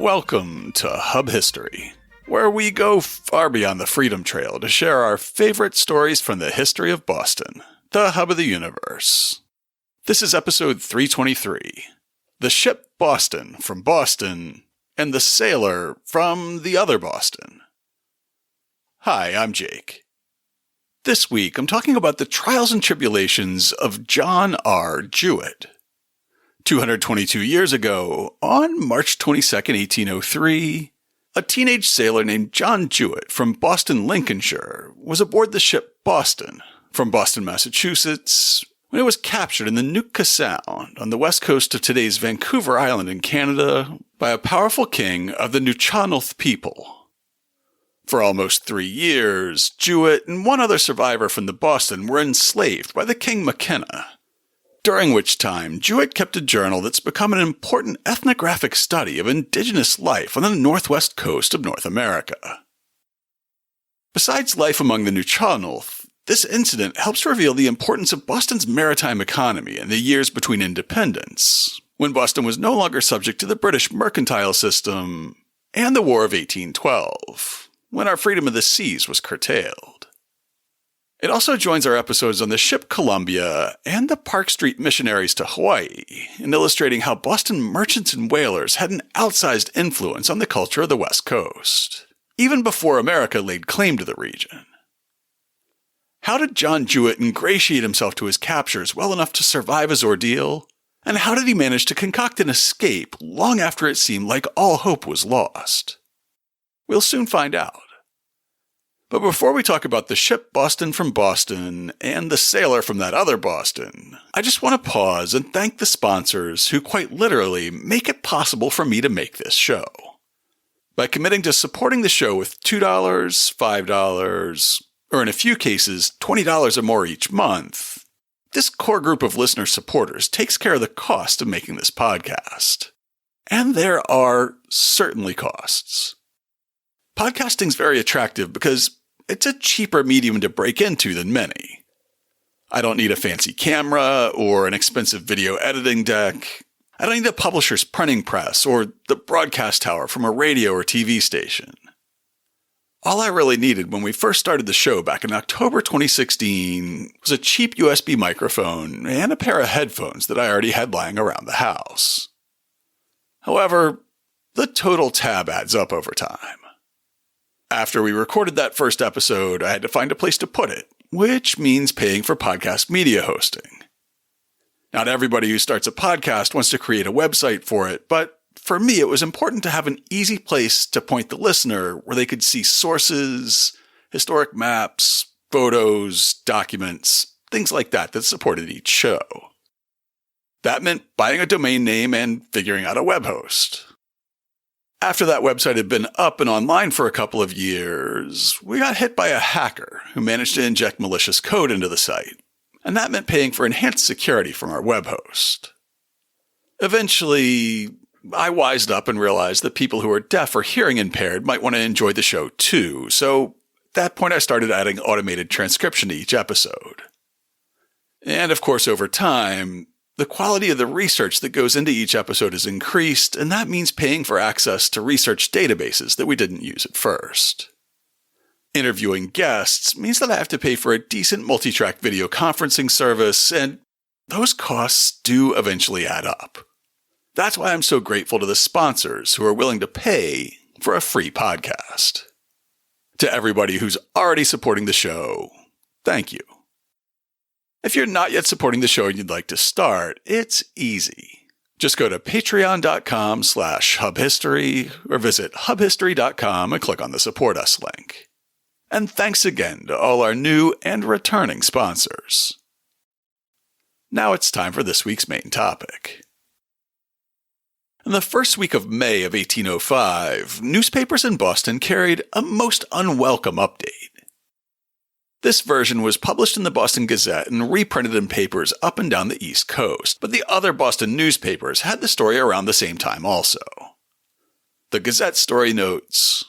Welcome to Hub History, where we go far beyond the Freedom Trail to share our favorite stories from the history of Boston, the hub of the universe. This is episode 323, The Ship Boston from Boston, and the Sailor from the Other Boston. Hi, I'm Jake. This week I'm talking about the trials and tribulations of John R. Jewitt. 222 years ago, on March 22, 1803, a teenage sailor named John Jewitt from Boston, Lincolnshire, was aboard the ship Boston from Boston, Massachusetts, when it was captured in the Nootka Sound on the west coast of today's Vancouver Island in Canada by a powerful king of the Nuu-Chah-Nulth people. For almost 3 years, Jewitt and one other survivor from the Boston were enslaved by the king Maquinna, during which time Jewitt kept a journal that's become an important ethnographic study of indigenous life on the northwest coast of North America. Besides life among the Nuu-Chah-Nulth, this incident helps reveal the importance of Boston's maritime economy in the years between independence, when Boston was no longer subject to the British mercantile system, and the War of 1812, when our freedom of the seas was curtailed. It also joins our episodes on the ship Columbia and the Park Street missionaries to Hawaii in illustrating how Boston merchants and whalers had an outsized influence on the culture of the West Coast, even before America laid claim to the region. How did John Jewitt ingratiate himself to his captors well enough to survive his ordeal? And how did he manage to concoct an escape long after it seemed like all hope was lost? We'll soon find out. But before we talk about the ship Boston from Boston and the sailor from that other Boston, I just want to pause and thank the sponsors who quite literally make it possible for me to make this show. By committing to supporting the show with $2, $5, or in a few cases, $20 or more each month, this core group of listener supporters takes care of the cost of making this podcast. And there are certainly costs. Podcasting's very attractive because it's a cheaper medium to break into than many. I don't need a fancy camera or an expensive video editing deck. I don't need a publisher's printing press or the broadcast tower from a radio or TV station. All I really needed when we first started the show back in October 2016 was a cheap USB microphone and a pair of headphones that I already had lying around the house. However, the total tab adds up over time. After we recorded that first episode, I had to find a place to put it, which means paying for podcast media hosting. Not everybody who starts a podcast wants to create a website for it, but for me it was important to have an easy place to point the listener where they could see sources, historic maps, photos, documents, things like that supported each show. That meant buying a domain name and figuring out a web host. After that website had been up and online for a couple of years, we got hit by a hacker who managed to inject malicious code into the site, and that meant paying for enhanced security from our web host. Eventually, I wised up and realized that people who are deaf or hearing impaired might want to enjoy the show too, so at that point I started adding automated transcription to each episode. And of course, over time, the quality of the research that goes into each episode is increased, and that means paying for access to research databases that we didn't use at first. Interviewing guests means that I have to pay for a decent multi-track video conferencing service, and those costs do eventually add up. That's why I'm so grateful to the sponsors who are willing to pay for a free podcast. To everybody who's already supporting the show, thank you. If you're not yet supporting the show and you'd like to start, it's easy. Just go to patreon.com/hubhistory or visit hubhistory.com and click on the Support Us link. And thanks again to all our new and returning sponsors. Now it's time for this week's main topic. In the first week of May of 1805, newspapers in Boston carried a most unwelcome update. This version was published in the Boston Gazette and reprinted in papers up and down the East Coast, but the other Boston newspapers had the story around the same time also. The Gazette story notes,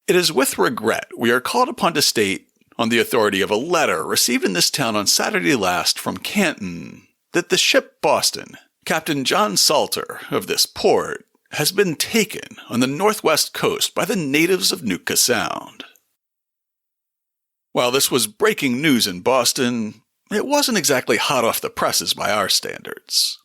"It is with regret we are called upon to state, on the authority of a letter received in this town on Saturday last from Canton, that the ship Boston, Captain John Salter of this port, has been taken on the northwest coast by the natives of Nootka Sound. While this was breaking news in Boston, it wasn't exactly hot off the presses by our standards.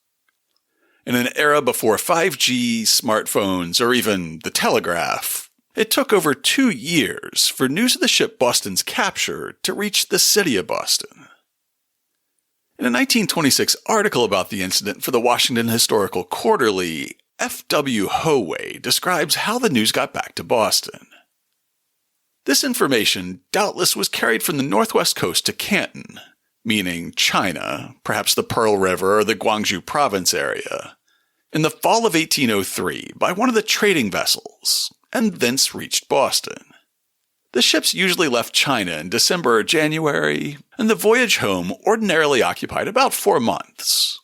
In an era before 5G, smartphones, or even the telegraph, it took over 2 years for news of the ship Boston's capture to reach the city of Boston. In a 1926 article about the incident for the Washington Historical Quarterly, F.W. Howey describes how the news got back to Boston. This information doubtless was carried from the northwest coast to Canton, meaning China, perhaps the Pearl River or the Guangzhou province area, in the fall of 1803 by one of the trading vessels, and thence reached Boston. The ships usually left China in December or January, and the voyage home ordinarily occupied about 4 months.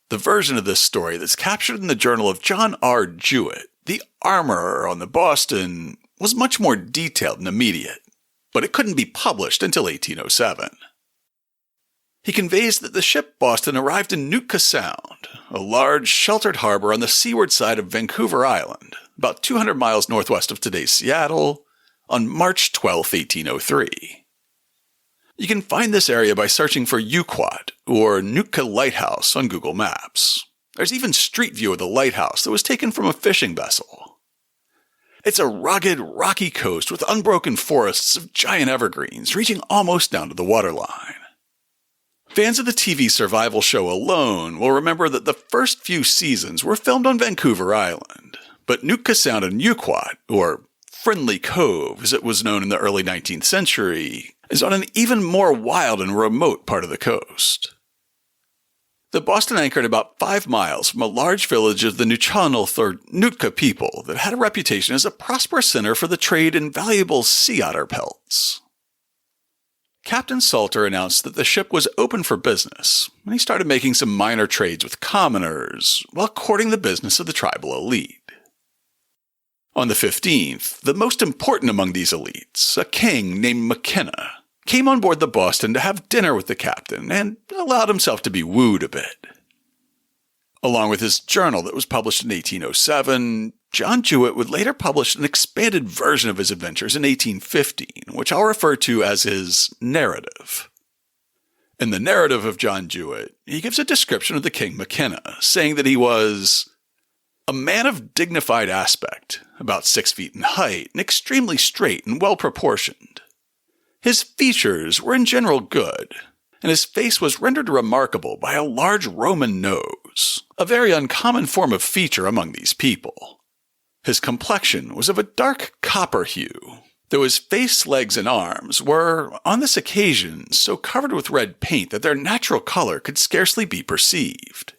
The version of this story that's captured in the journal of John R. Jewitt, the armorer on the Boston, was much more detailed and immediate, but it couldn't be published until 1807. He conveys that the ship Boston arrived in Nootka Sound, a large, sheltered harbor on the seaward side of Vancouver Island, about 200 miles northwest of today's Seattle, on March 12, 1803. You can find this area by searching for Uquat, or Nootka Lighthouse, on Google Maps. There's even street view of the lighthouse that was taken from a fishing vessel. It's a rugged, rocky coast with unbroken forests of giant evergreens reaching almost down to the waterline. Fans of the TV survival show Alone will remember that the first few seasons were filmed on Vancouver Island, but Nootka Sound and Uquat, or Friendly Cove as it was known in the early 19th century, is on an even more wild and remote part of the coast. The Boston anchored about 5 miles from a large village of the Nuu-Chah-Nulth or Nootka people that had a reputation as a prosperous center for the trade in valuable sea otter pelts. Captain Salter announced that the ship was open for business, and he started making some minor trades with commoners while courting the business of the tribal elite. On the 15th, the most important among these elites, a king named Maquinna, came on board the Boston to have dinner with the captain and allowed himself to be wooed a bit. Along with his journal that was published in 1807, John Jewitt would later publish an expanded version of his adventures in 1815, which I'll refer to as his narrative. In the narrative of John Jewitt, he gives a description of the King Maquinna, saying that he was a man of dignified aspect, about 6 feet in height, and extremely straight and well-proportioned. His features were in general good, and his face was rendered remarkable by a large Roman nose, a very uncommon form of feature among these people. His complexion was of a dark copper hue, though his face, legs, and arms were, on this occasion, so covered with red paint that their natural color could scarcely be perceived.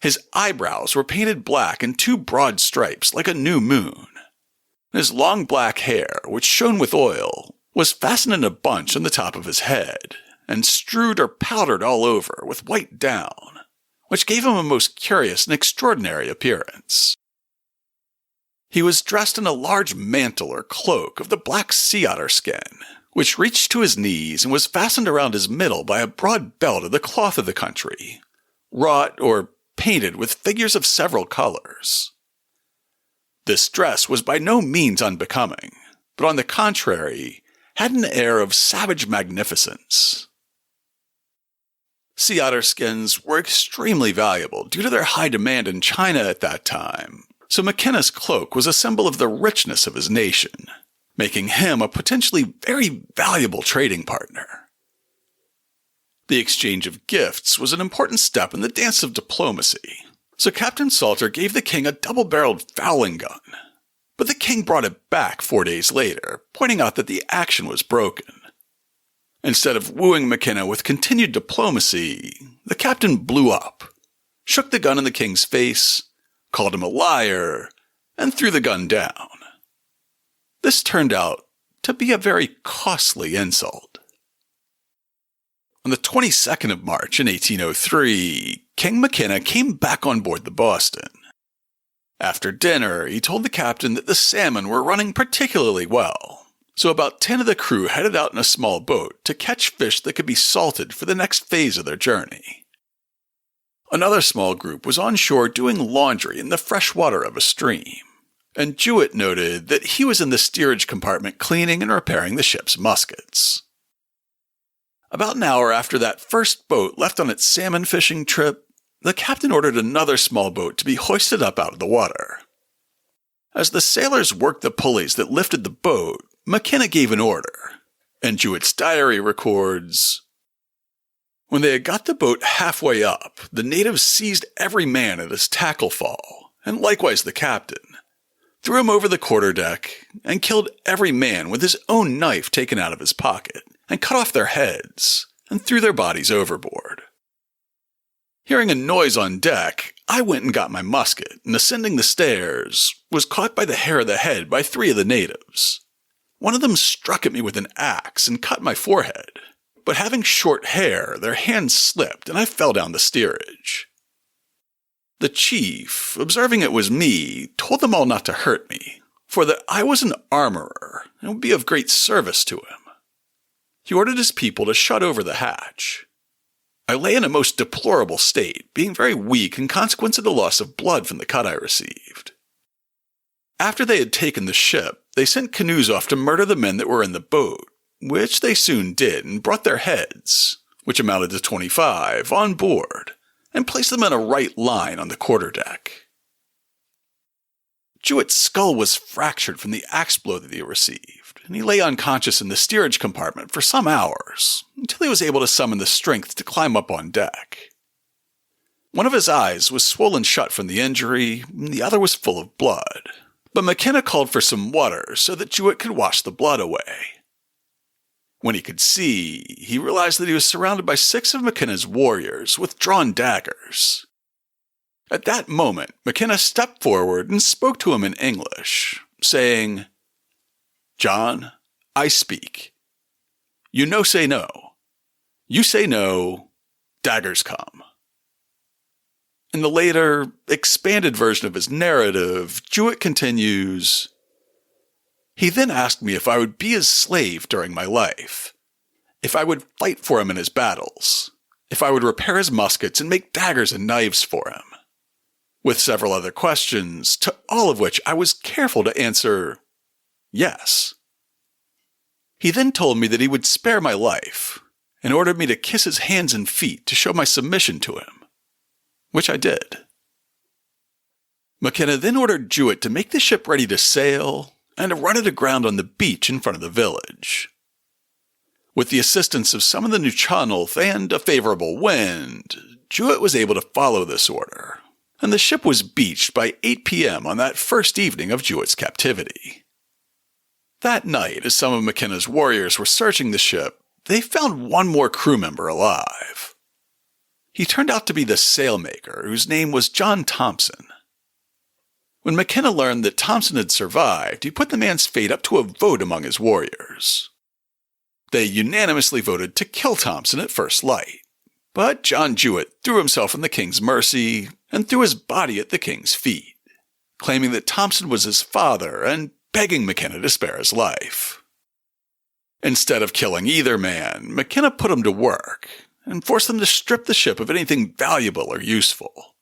His eyebrows were painted black in 2 broad stripes like a new moon. His long black hair, which shone with oil, was fastened in a bunch on the top of his head, and strewed or powdered all over with white down, which gave him a most curious and extraordinary appearance. He was dressed in a large mantle or cloak of the black sea otter skin, which reached to his knees and was fastened around his middle by a broad belt of the cloth of the country, wrought or painted with figures of several colors. This dress was by no means unbecoming, but on the contrary, had an air of savage magnificence. Sea otter skins were extremely valuable due to their high demand in China at that time, so Maquinna's cloak was a symbol of the richness of his nation, making him a potentially very valuable trading partner. The exchange of gifts was an important step in the dance of diplomacy, so Captain Salter gave the king a double-barreled fowling gun, but the king brought it back 4 days later, pointing out that the action was broken. Instead of wooing Maquinna with continued diplomacy, the captain blew up, shook the gun in the king's face, called him a liar, and threw the gun down. This turned out to be a very costly insult. On the 22nd of March in 1803, King Maquinna came back on board the Boston. After dinner, he told the captain that the salmon were running particularly well, so about 10 of the crew headed out in a small boat to catch fish that could be salted for the next phase of their journey. Another small group was on shore doing laundry in the fresh water of a stream, and Jewitt noted that he was in the steerage compartment cleaning and repairing the ship's muskets. About an hour after that first boat left on its salmon fishing trip, the captain ordered another small boat to be hoisted up out of the water. As the sailors worked the pulleys that lifted the boat, Maquinna gave an order, and Jewitt's diary records, "When they had got the boat halfway up, the natives seized every man at his tackle fall, and likewise the captain, threw him over the quarterdeck, and killed every man with his own knife taken out of his pocket, and cut off their heads, and threw their bodies overboard. Hearing a noise on deck, I went and got my musket, and ascending the stairs, was caught by the hair of the head by 3 of the natives. One of them struck at me with an axe and cut my forehead, but having short hair, their hands slipped, and I fell down the steerage. The chief, observing it was me, told them all not to hurt me, for that I was an armorer, and would be of great service to him. He ordered his people to shut over the hatch. I lay in a most deplorable state, being very weak in consequence of the loss of blood from the cut I received. After they had taken the ship, they sent canoes off to murder the men that were in the boat, which they soon did, and brought their heads, which amounted to 25, on board, and placed them in a right line on the quarterdeck. Jewitt's skull was fractured from the axe blow that he received, and he lay unconscious in the steerage compartment for some hours, until he was able to summon the strength to climb up on deck. One of his eyes was swollen shut from the injury, and the other was full of blood, but Maquinna called for some water so that Jewitt could wash the blood away. When he could see, he realized that he was surrounded by 6 of Maquinna's warriors with drawn daggers. At that moment, Maquinna stepped forward and spoke to him in English, saying, "John, I speak. You no say no. You say no, daggers come." In the later, expanded version of his narrative, Jewitt continues, "He then asked me if I would be his slave during my life, if I would fight for him in his battles, if I would repair his muskets and make daggers and knives for him, with several other questions, to all of which I was careful to answer, yes. He then told me that he would spare my life, and ordered me to kiss his hands and feet to show my submission to him, which I did." Maquinna then ordered Jewitt to make the ship ready to sail, and to run it aground on the beach in front of the village. With the assistance of some of the Nuu-Chah-Nulth and a favorable wind, Jewitt was able to follow this order, and the ship was beached by 8 p.m. on that first evening of Jewitt's captivity. That night, as some of Maquinna's warriors were searching the ship, they found one more crew member alive. He turned out to be the sailmaker, whose name was John Thompson. When Maquinna learned that Thompson had survived, he put the man's fate up to a vote among his warriors. They unanimously voted to kill Thompson at first light, but John Jewitt threw himself on the king's mercy and threw his body at the king's feet, claiming that Thompson was his father and begging Maquinna to spare his life. Instead of killing either man, Maquinna put him to work and forced them to strip the ship of anything valuable or useful,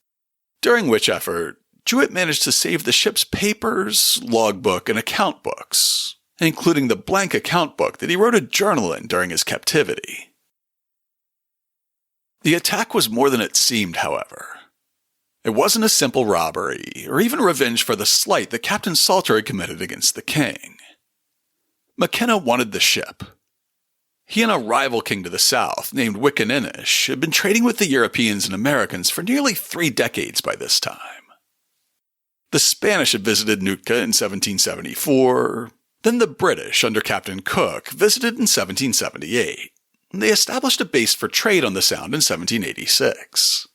during which effort Jewitt managed to save the ship's papers, logbook, and account books, including the blank account book that he wrote a journal in during his captivity. The attack was more than it seemed, however. It wasn't a simple robbery, or even revenge for the slight that Captain Salter had committed against the king. Maquinna wanted the ship. He and a rival king to the south, named Wickenish, had been trading with the Europeans and Americans for nearly 3 decades by this time. The Spanish had visited Nootka in 1774, then the British, under Captain Cook, visited in 1778, and they established a base for trade on the Sound in 1786.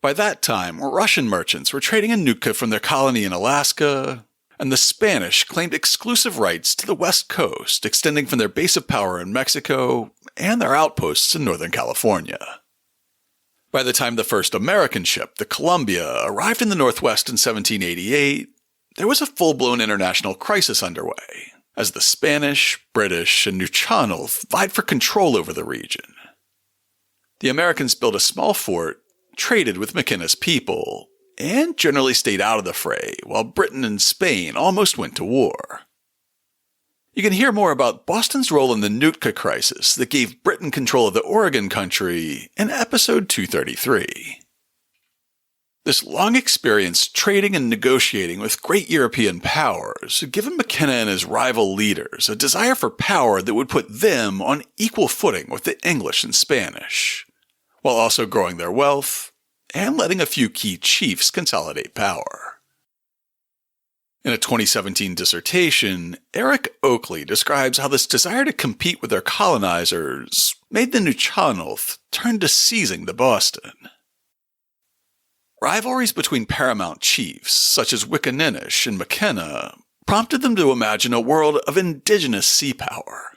By that time, Russian merchants were trading in Nootka from their colony in Alaska, and the Spanish claimed exclusive rights to the west coast, extending from their base of power in Mexico and their outposts in Northern California. By the time the first American ship, the Columbia, arrived in the Northwest in 1788, there was a full-blown international crisis underway, as the Spanish, British, and Nuu-Chah-Nulth vied for control over the region. The Americans built a small fort, traded with Maquinna's people, and generally stayed out of the fray while Britain and Spain almost went to war. You can hear more about Boston's role in the Nootka crisis that gave Britain control of the Oregon Country in episode 233. This long experience trading and negotiating with great European powers had given Maquinna and his rival leaders a desire for power that would put them on equal footing with the English and Spanish, while also growing their wealth and letting a few key chiefs consolidate power. In a 2017 dissertation, Eric Oakley describes how this desire to compete with their colonizers made the Nuu-Chah-Nulth turn to seizing the Boston. Rivalries between paramount chiefs, such as Wickenish and Maquinna, prompted them to imagine a world of indigenous sea power.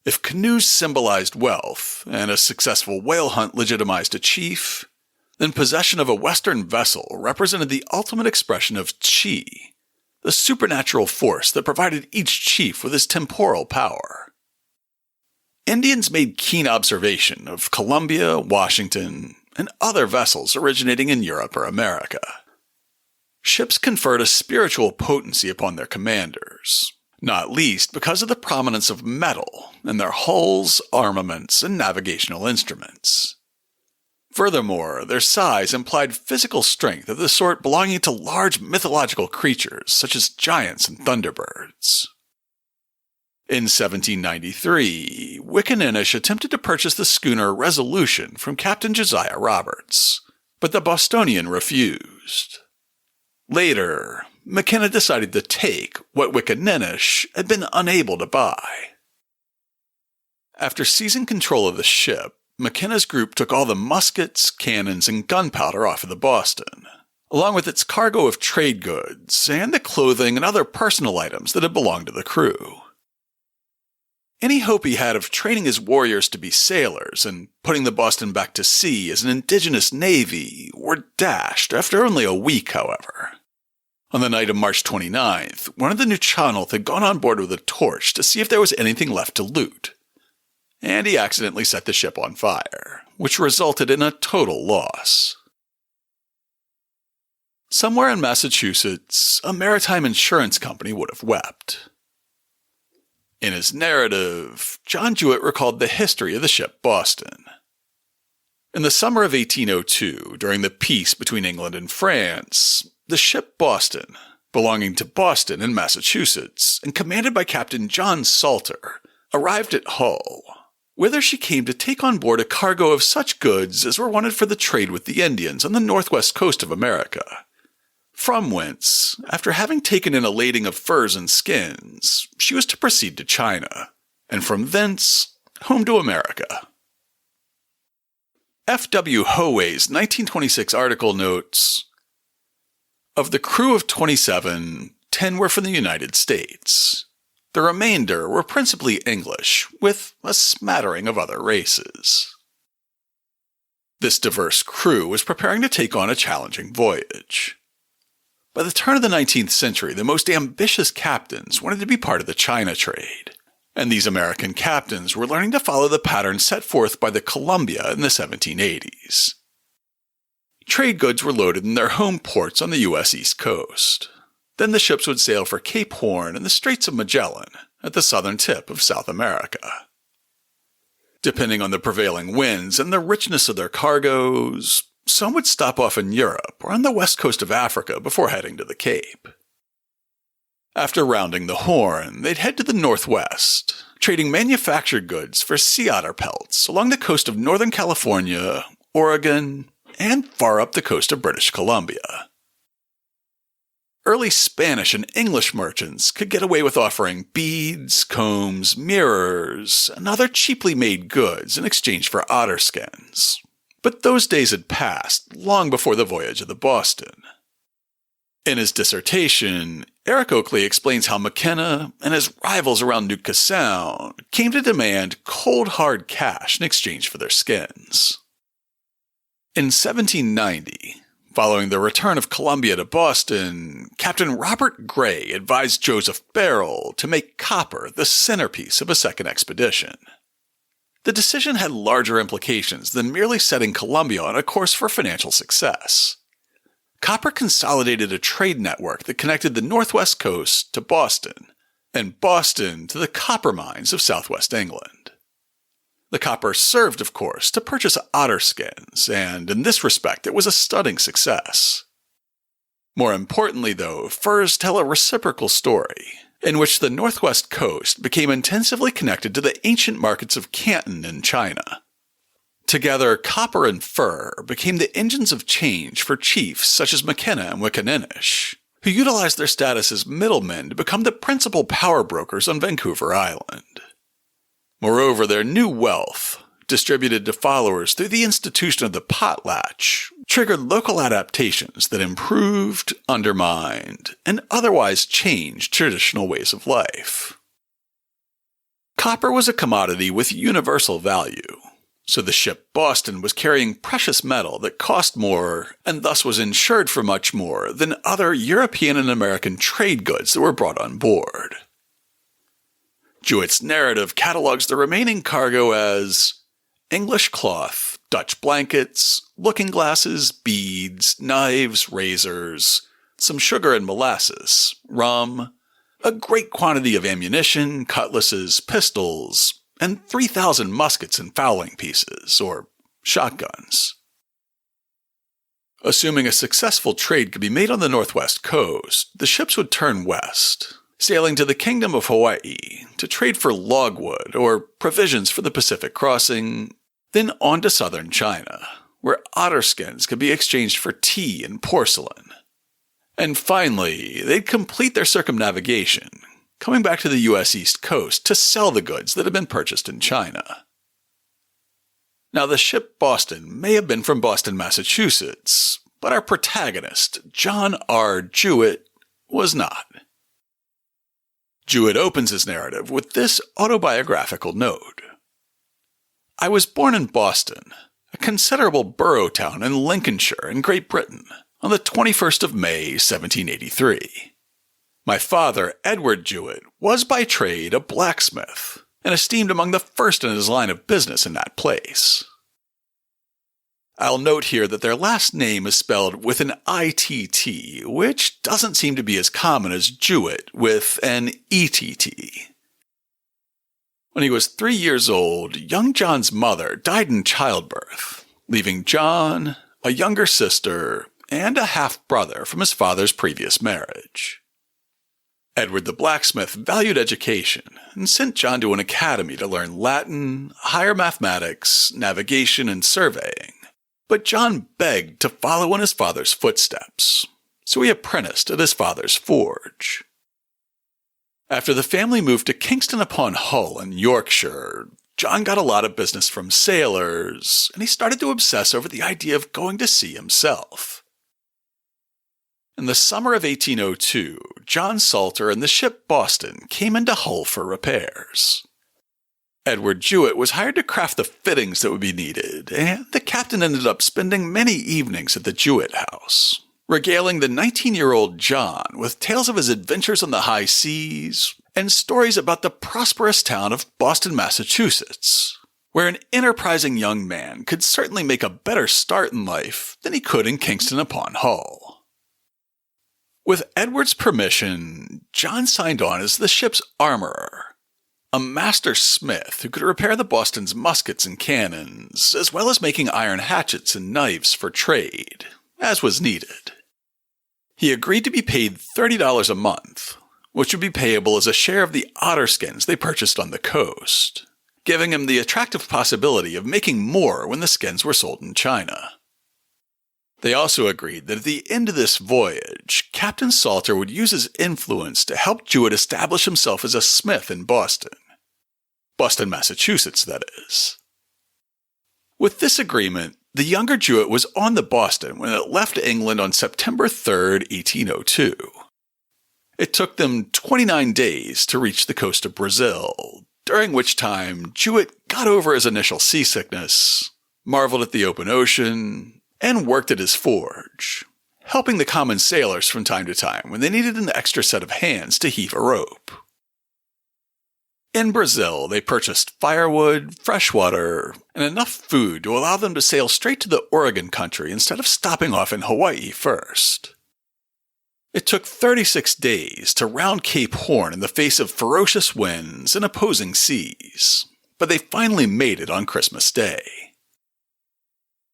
If canoes symbolized wealth, and a successful whale hunt legitimized a chief, then possession of a Western vessel represented the ultimate expression of chi, the supernatural force that provided each chief with his temporal power. Indians made keen observation of Columbia, Washington, and other vessels originating in Europe or America. Ships conferred a spiritual potency upon their commanders, not least because of the prominence of metal in their hulls, armaments, and navigational instruments. Furthermore, their size implied physical strength of the sort belonging to large mythological creatures such as giants and thunderbirds. In 1793, Wickenish attempted to purchase the schooner Resolution from Captain Josiah Roberts, but the Bostonian refused. Later, Maquinna decided to take what Wickenish had been unable to buy. After seizing control of the ship, Maquinna's group took all the muskets, cannons, and gunpowder off of the Boston, along with its cargo of trade goods and the clothing and other personal items that had belonged to the crew. Any hope he had of training his warriors to be sailors and putting the Boston back to sea as an indigenous navy were dashed after only a week, however. On the night of March 29th, one of the Nuu-Chah-Nulth had gone on board with a torch to see if there was anything left to loot, and he accidentally set the ship on fire, which resulted in a total loss. Somewhere in Massachusetts, a maritime insurance company would have wept. In his narrative, John Jewitt recalled the history of the ship Boston. In the summer of 1802, during the peace between England and France, the ship Boston, belonging to Boston in Massachusetts and commanded by Captain John Salter, arrived at Hull, whither she came to take on board a cargo of such goods as were wanted for the trade with the Indians on the northwest coast of America, from whence, after having taken in a lading of furs and skins, she was to proceed to China, and from thence home to America. F. W. Howay's 1926 article notes, "Of the crew of 27, 10 were from the United States. The remainder were principally English, with a smattering of other races." This diverse crew was preparing to take on a challenging voyage. By the turn of the 19th century, the most ambitious captains wanted to be part of the China trade, and these American captains were learning to follow the pattern set forth by the Columbia in the 1780s. Trade goods were loaded in their home ports on the U.S. East Coast. Then the ships would sail for Cape Horn and the Straits of Magellan at the southern tip of South America. Depending on the prevailing winds and the richness of their cargoes, some would stop off in Europe or on the west coast of Africa before heading to the Cape. After rounding the Horn, they'd head to the northwest, trading manufactured goods for sea otter pelts along the coast of Northern California, Oregon, and far up the coast of British Columbia. Early Spanish and English merchants could get away with offering beads, combs, mirrors, and other cheaply made goods in exchange for otter skins. But those days had passed long before the voyage of the Boston. In his dissertation, Eric Oakley explains how Maquinna and his rivals around Nootka Sound came to demand cold hard cash in exchange for their skins. In 1790, following the return of Columbia to Boston, Captain Robert Gray advised Joseph Barrell to make copper the centerpiece of a second expedition. The decision had larger implications than merely setting Columbia on a course for financial success. Copper consolidated a trade network that connected the northwest coast to Boston, and Boston to the copper mines of southwest England. The copper served, of course, to purchase otter skins, and in this respect it was a stunning success. More importantly, though, furs tell a reciprocal story, in which the northwest coast became intensively connected to the ancient markets of Canton in China. Together, copper and fur became the engines of change for chiefs such as Maquinna and Wickaninnish, who utilized their status as middlemen to become the principal power brokers on Vancouver Island. Moreover, their new wealth, distributed to followers through the institution of the potlatch, triggered local adaptations that improved, undermined, and otherwise changed traditional ways of life. Copper was a commodity with universal value, so the ship Boston was carrying precious metal that cost more and thus was insured for much more than other European and American trade goods that were brought on board. Jewitt's narrative catalogs the remaining cargo as English cloth, Dutch blankets, looking glasses, beads, knives, razors, some sugar and molasses, rum, a great quantity of ammunition, cutlasses, pistols, and 3,000 muskets and fowling pieces, or shotguns. Assuming a successful trade could be made on the northwest coast, the ships would turn west, sailing to the Kingdom of Hawaii to trade for logwood or provisions for the Pacific crossing, then on to southern China, where otter skins could be exchanged for tea and porcelain. And finally, they'd complete their circumnavigation, coming back to the U.S. East Coast to sell the goods that had been purchased in China. Now, the ship Boston may have been from Boston, Massachusetts, but our protagonist, John R. Jewitt, was not. Jewitt opens his narrative with this autobiographical note. I was born in Boston, a considerable borough town in Lincolnshire in Great Britain, on the 21st of May, 1783. My father, Edward Jewitt, was by trade a blacksmith, and esteemed among the first in his line of business in that place. I'll note here that their last name is spelled with an ITT, which doesn't seem to be as common as Jewitt with an ETT. When he was 3 years old, young John's mother died in childbirth, leaving John, a younger sister, and a half-brother from his father's previous marriage. Edward the blacksmith valued education and sent John to an academy to learn Latin, higher mathematics, navigation, and surveying. But John begged to follow in his father's footsteps, so he apprenticed at his father's forge. After the family moved to Kingston-upon-Hull in Yorkshire, John got a lot of business from sailors, and he started to obsess over the idea of going to sea himself. In the summer of 1802, John Salter and the ship Boston came into Hull for repairs. Edward Jewitt was hired to craft the fittings that would be needed, and the captain ended up spending many evenings at the Jewitt house, regaling the 19-year-old John with tales of his adventures on the high seas and stories about the prosperous town of Boston, Massachusetts, where an enterprising young man could certainly make a better start in life than he could in Kingston-upon-Hull. With Edward's permission, John signed on as the ship's armorer, a master smith who could repair the Boston's muskets and cannons, as well as making iron hatchets and knives for trade, as was needed. He agreed to be paid $30 a month, which would be payable as a share of the otter skins they purchased on the coast, giving him the attractive possibility of making more when the skins were sold in China. They also agreed that at the end of this voyage, Captain Salter would use his influence to help Jewitt establish himself as a smith in Boston, Massachusetts, that is. With this agreement, the younger Jewitt was on the Boston when it left England on September 3, 1802. It took them 29 days to reach the coast of Brazil, during which time Jewitt got over his initial seasickness, marveled at the open ocean, and worked at his forge, helping the common sailors from time to time when they needed an extra set of hands to heave a rope. In Brazil, they purchased firewood, fresh water, and enough food to allow them to sail straight to the Oregon country instead of stopping off in Hawaii first. It took 36 days to round Cape Horn in the face of ferocious winds and opposing seas, but they finally made it on Christmas Day.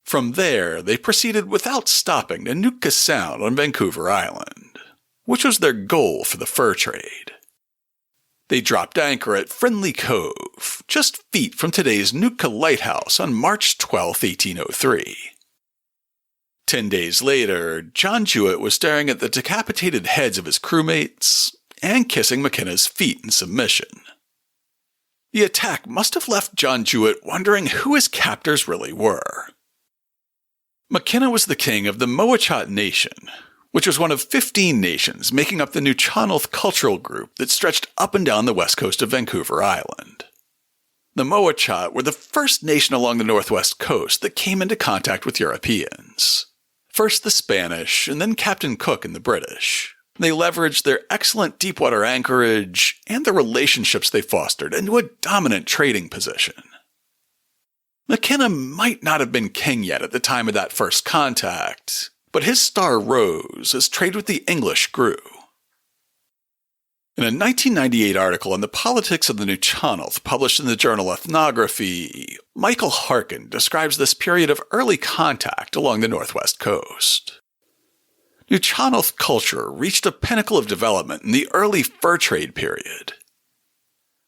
From there, they proceeded without stopping to Nootka Sound on Vancouver Island, which was their goal for the fur trade. They dropped anchor at Friendly Cove, just feet from today's Nootka Lighthouse on March 12, 1803. 10 days later, John Jewitt was staring at the decapitated heads of his crewmates and kissing Maquinna's feet in submission. The attack must have left John Jewitt wondering who his captors really were. Maquinna was the king of the Nuu-Chah-Nulth Nation, which was one of 15 nations making up the Nuu-Chah-Nulth cultural group that stretched up and down the west coast of Vancouver Island. The Nuu-Chah were the first nation along the northwest coast that came into contact with Europeans. First the Spanish, and then Captain Cook and the British. They leveraged their excellent deepwater anchorage and the relationships they fostered into a dominant trading position. Maquinna might not have been king yet at the time of that first contact, but his star rose as trade with the English grew. In a 1998 article on the politics of the Nuu-Chah-Nulth published in the journal Ethnography, Michael Harkin describes this period of early contact along the northwest coast. Nuu-Chah-Nulth culture reached a pinnacle of development in the early fur trade period.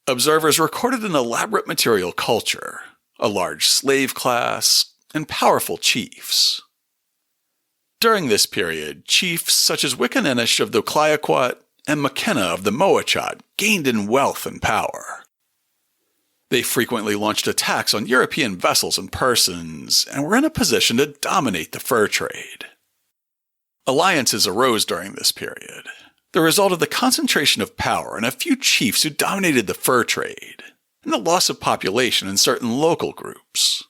Observers recorded an elaborate material culture, a large slave class, and powerful chiefs. During this period, chiefs such as Wickaninnish of the Cliaquot and Maquinna of the Nuu-Chah gained in wealth and power. They frequently launched attacks on European vessels and persons, and were in a position to dominate the fur trade. Alliances arose during this period, the result of the concentration of power in a few chiefs who dominated the fur trade, and the loss of population in certain local groups.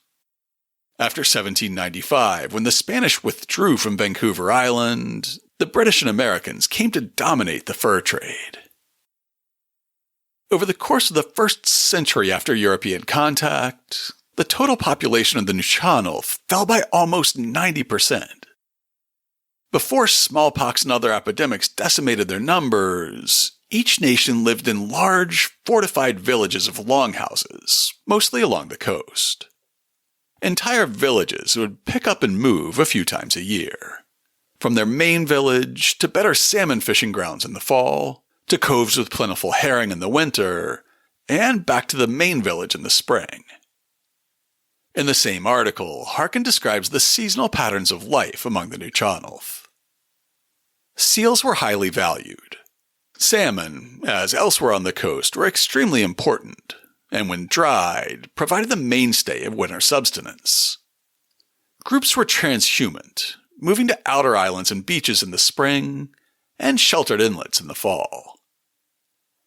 After 1795, when the Spanish withdrew from Vancouver Island, the British and Americans came to dominate the fur trade. Over the course of the first century after European contact, the total population of the Nuu-Chah-Nulth fell by almost 90%. Before smallpox and other epidemics decimated their numbers, each nation lived in large, fortified villages of longhouses, mostly along the coast. Entire villages would pick up and move a few times a year. From their main village to better salmon fishing grounds in the fall, to coves with plentiful herring in the winter, and back to the main village in the spring. In the same article, Harkin describes the seasonal patterns of life among the Nuu-Chah-Nulth. Seals were highly valued. Salmon, as elsewhere on the coast, were extremely important, and when dried, provided the mainstay of winter subsistence. Groups were transhumant, moving to outer islands and beaches in the spring, and sheltered inlets in the fall.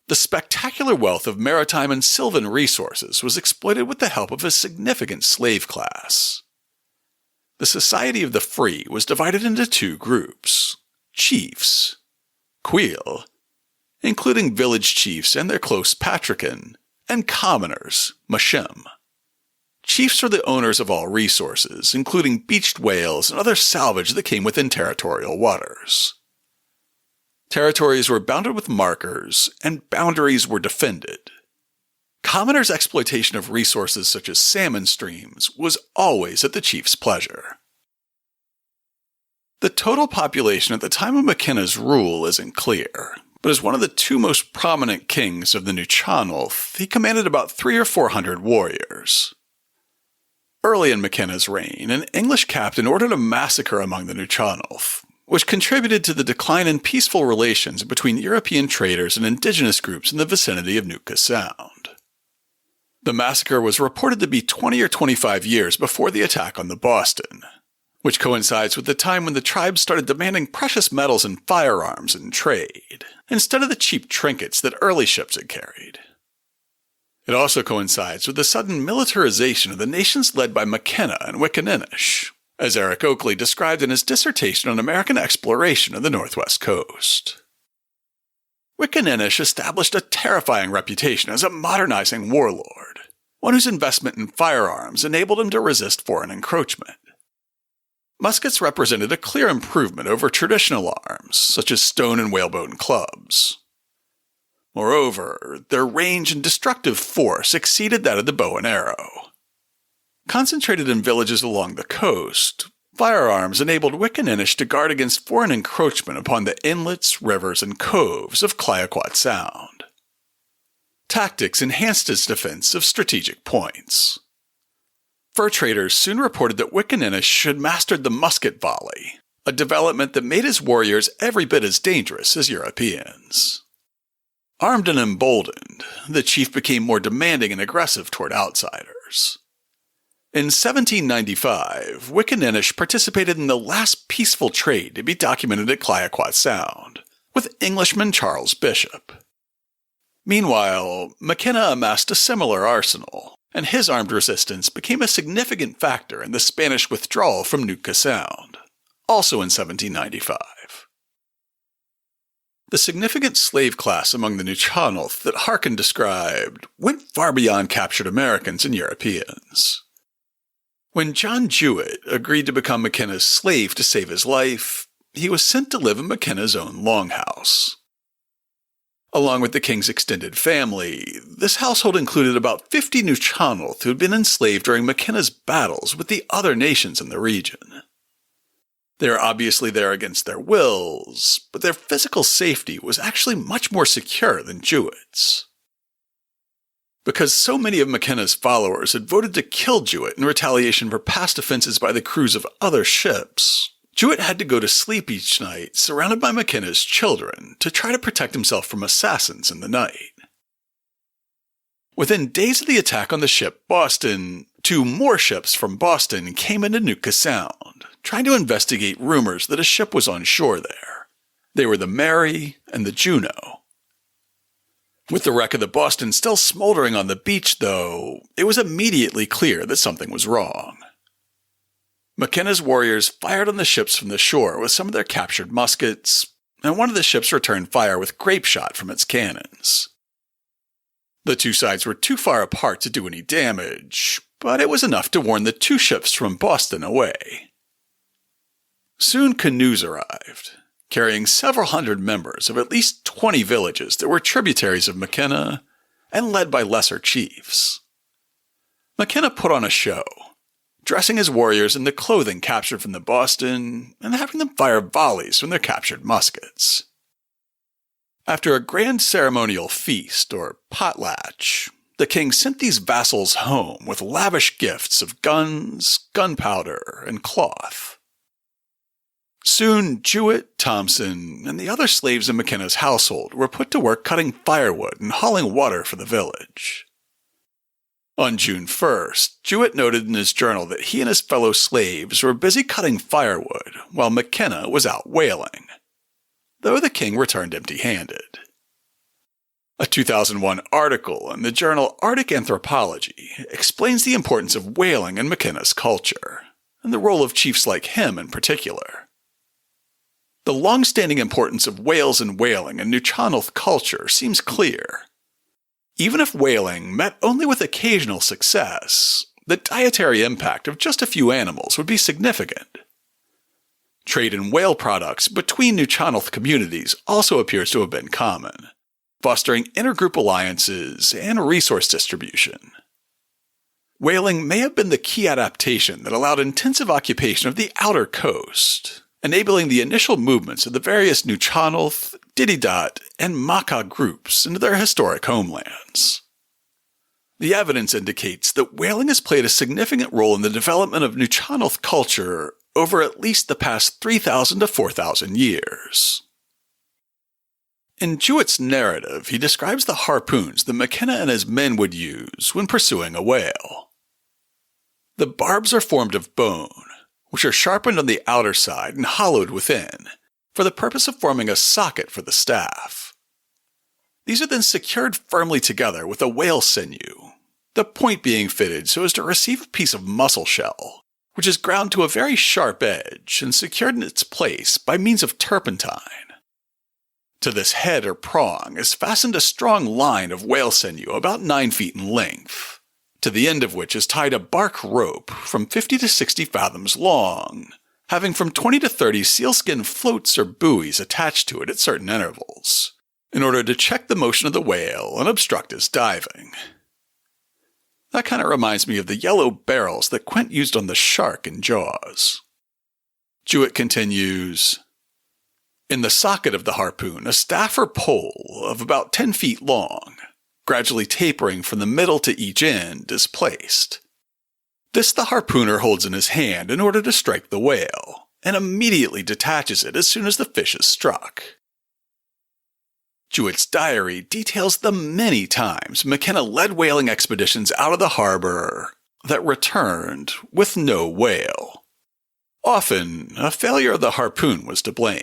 The spectacular wealth of maritime and sylvan resources was exploited with the help of a significant slave class. The Society of the Free was divided into two groups: chiefs, Queel, including village chiefs and their close patrican, and commoners, Mashim. Chiefs were the owners of all resources, including beached whales and other salvage that came within territorial waters. Territories were bounded with markers, and boundaries were defended. Commoners' exploitation of resources such as salmon streams was always at the chief's pleasure. The total population at the time of Maquinna's rule isn't clear, but as one of the two most prominent kings of the Nuu-Chah-Nulth, he commanded about 300 or 400 warriors. Early in Maquinna's reign, an English captain ordered a massacre among the Nuu-Chah-Nulth, which contributed to the decline in peaceful relations between European traders and indigenous groups in the vicinity of Nootka Sound. The massacre was reported to be 20 or 25 years before the attack on the Boston, which coincides with the time when the tribes started demanding precious metals and firearms in trade, instead of the cheap trinkets that early ships had carried. It also coincides with the sudden militarization of the nations led by Maquinna and Wickaninnish, as Eric Oakley described in his dissertation on American exploration of the Northwest Coast. Wick-Inish established a terrifying reputation as a modernizing warlord, one whose investment in firearms enabled him to resist foreign encroachment. Muskets represented a clear improvement over traditional arms, such as stone and whalebone clubs. Moreover, their range and destructive force exceeded that of the bow and arrow. Concentrated in villages along the coast, firearms enabled Wick-Inish to guard against foreign encroachment upon the inlets, rivers, and coves of Clayoquot Sound. Tactics enhanced its defense of strategic points. Fur traders soon reported that Wick-Inish had mastered the musket volley, a development that made his warriors every bit as dangerous as Europeans. Armed and emboldened, the chief became more demanding and aggressive toward outsiders. In 1795, Wick-Inish participated in the last peaceful trade to be documented at Clayoquot Sound, with Englishman Charles Bishop. Meanwhile, Maquinna amassed a similar arsenal, and his armed resistance became a significant factor in the Spanish withdrawal from Nootka Sound, also in 1795. The significant slave class among the Nuu-Chah-Nulth that Harkin described went far beyond captured Americans and Europeans. When John Jewitt agreed to become Maquinna's slave to save his life, he was sent to live in Maquinna's own longhouse. Along with the king's extended family, this household included about 50 Nuu-Chah-Nulth who had been enslaved during Maquinna's battles with the other nations in the region. They are obviously there against their wills, but their physical safety was actually much more secure than Jewitt's. Because so many of Maquinna's followers had voted to kill Jewitt in retaliation for past offenses by the crews of other ships, Jewitt had to go to sleep each night surrounded by Maquinna's children to try to protect himself from assassins in the night. Within days of the attack on the ship Boston, 2 more ships from Boston came into Nootka Sound, trying to investigate rumors that a ship was on shore there. They were the Mary and the Juno. With the wreck of the Boston still smoldering on the beach, though, it was immediately clear that something was wrong. Maquinna's warriors fired on the ships from the shore with some of their captured muskets, and one of the ships returned fire with grape shot from its cannons. The two sides were too far apart to do any damage, but it was enough to warn the 2 ships from Boston away. Soon canoes arrived, carrying several hundred members of at least 20 villages that were tributaries of Maquinna and led by lesser chiefs. Maquinna put on a show, dressing his warriors in the clothing captured from the Boston and having them fire volleys from their captured muskets. After a grand ceremonial feast, or potlatch, the king sent these vassals home with lavish gifts of guns, gunpowder, and cloth. Soon, Jewitt, Thompson, and the other slaves in Maquinna's household were put to work cutting firewood and hauling water for the village. On June 1st, Jewitt noted in his journal that he and his fellow slaves were busy cutting firewood while Maquinna was out whaling, though the king returned empty-handed. A 2001 article in the journal Arctic Anthropology explains the importance of whaling in Maquinna's culture, and the role of chiefs like him in particular. The long-standing importance of whales and whaling in Nuu-Chah-Nulth culture seems clear. Even if whaling met only with occasional success, the dietary impact of just a few animals would be significant. Trade in whale products between Nuu-Chah-Nulth communities also appears to have been common, fostering intergroup alliances and resource distribution. Whaling may have been the key adaptation that allowed intensive occupation of the outer coast, enabling the initial movements of the various Nuu-Chah-Nulth, Dididot, and Maka groups into their historic homelands. The evidence indicates that whaling has played a significant role in the development of Nuu-Chah-Nulth culture over at least the past 3,000 to 4,000 years. In Jewitt's narrative, he describes the harpoons that Maquinna and his men would use when pursuing a whale. The barbs are formed of bone, which are sharpened on the outer side and hollowed within, for the purpose of forming a socket for the staff. These are then secured firmly together with a whale sinew, the point being fitted so as to receive a piece of mussel shell, which is ground to a very sharp edge and secured in its place by means of turpentine. To this head or prong is fastened a strong line of whale sinew about 9 feet in length, to the end of which is tied a bark rope from 50 to 60 fathoms long, having from 20 to 30 sealskin floats or buoys attached to it at certain intervals, in order to check the motion of the whale and obstruct his diving. That kind of reminds me of the yellow barrels that Quint used on the shark in Jaws. Jewitt continues, in the socket of the harpoon, a staff or pole of about 10 feet long, gradually tapering from the middle to each end, is placed. This the harpooner holds in his hand in order to strike the whale, and immediately detaches it as soon as the fish is struck. Jewitt's diary details the many times Maquinna led whaling expeditions out of the harbor that returned with no whale. Often, a failure of the harpoon was to blame.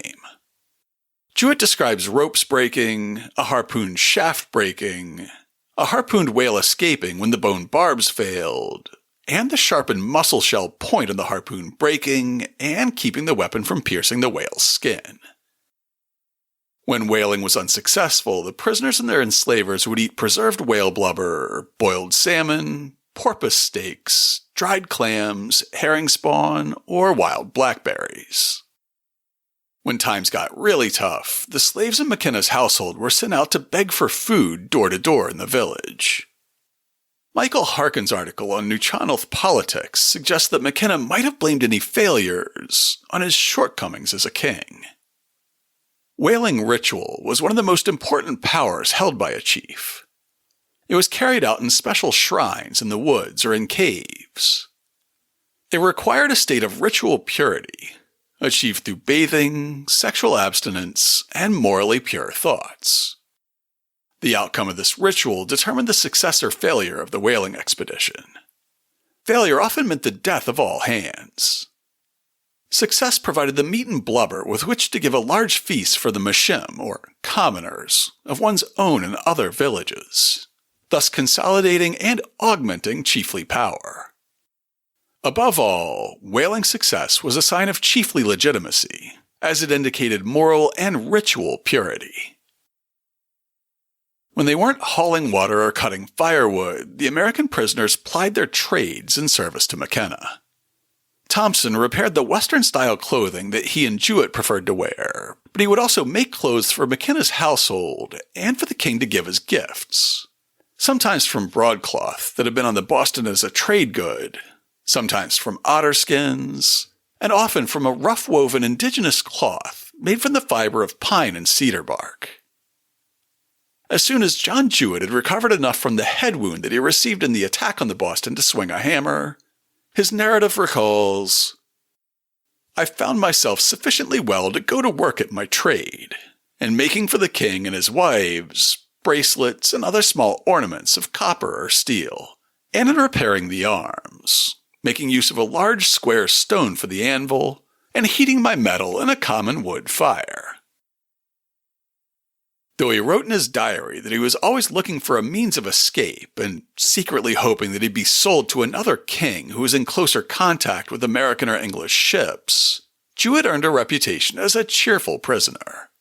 Jewitt describes ropes breaking, a harpoon shaft breaking, a harpooned whale escaping when the bone barbs failed, and the sharpened mussel shell point of the harpoon breaking and keeping the weapon from piercing the whale's skin. When whaling was unsuccessful, the prisoners and their enslavers would eat preserved whale blubber, boiled salmon, porpoise steaks, dried clams, herring spawn, or wild blackberries. When times got really tough, the slaves in Maquinna's household were sent out to beg for food door to door in the village. Michael Harkin's article on Nuu-Chah-Nulth politics suggests that Maquinna might have blamed any failures on his shortcomings as a king. Whaling ritual was one of the most important powers held by a chief. It was carried out in special shrines in the woods or in caves. It required a state of ritual purity, achieved through bathing, sexual abstinence, and morally pure thoughts. The outcome of this ritual determined the success or failure of the whaling expedition. Failure often meant the death of all hands. Success provided the meat and blubber with which to give a large feast for the mashim, or commoners, of one's own and other villages, thus consolidating and augmenting chiefly power. Above all, whaling success was a sign of chiefly legitimacy, as it indicated moral and ritual purity. When they weren't hauling water or cutting firewood, the American prisoners plied their trades in service to Maquinna. Thompson repaired the Western-style clothing that he and Jewitt preferred to wear, but he would also make clothes for Maquinna's household and for the king to give as gifts, sometimes from broadcloth that had been on the Boston as a trade good, sometimes from otter skins, and often from a rough-woven indigenous cloth made from the fiber of pine and cedar bark. As soon as John Jewitt had recovered enough from the head wound that he received in the attack on the Boston to swing a hammer, his narrative recalls, "I found myself sufficiently well to go to work at my trade, and making for the king and his wives bracelets and other small ornaments of copper or steel, and in repairing the arms, making use of a large square stone for the anvil, and heating my metal in a common wood fire." Though he wrote in his diary that he was always looking for a means of escape and secretly hoping that he'd be sold to another king who was in closer contact with American or English ships, Jewitt earned a reputation as a cheerful prisoner.